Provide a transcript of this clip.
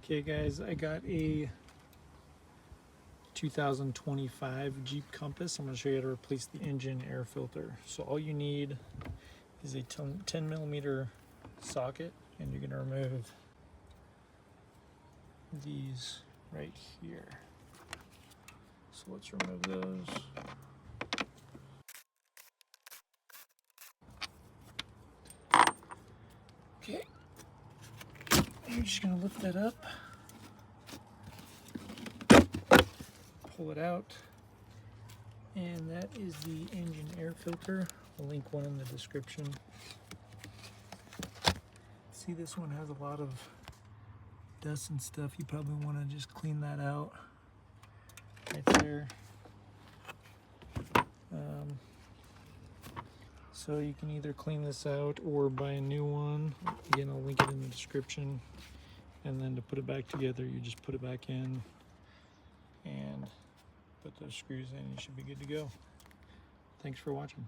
Okay guys, I got a 2025 Jeep Compass. I'm going to show you how to replace the engine air filter. So all you need is a 10 millimeter socket, and you're going to remove these right here. So let's remove those. Okay, you're just going to lift that up, pull it out, and that is the engine air filter. I'll link one in the description. See, this one has a lot of dust and stuff. You probably want to just clean that out right there. So you can either clean this out or buy a new one. Again, I'll link it in the description. And then to put it back together, you just put it back in and put those screws in. You should be good to go. Thanks for watching.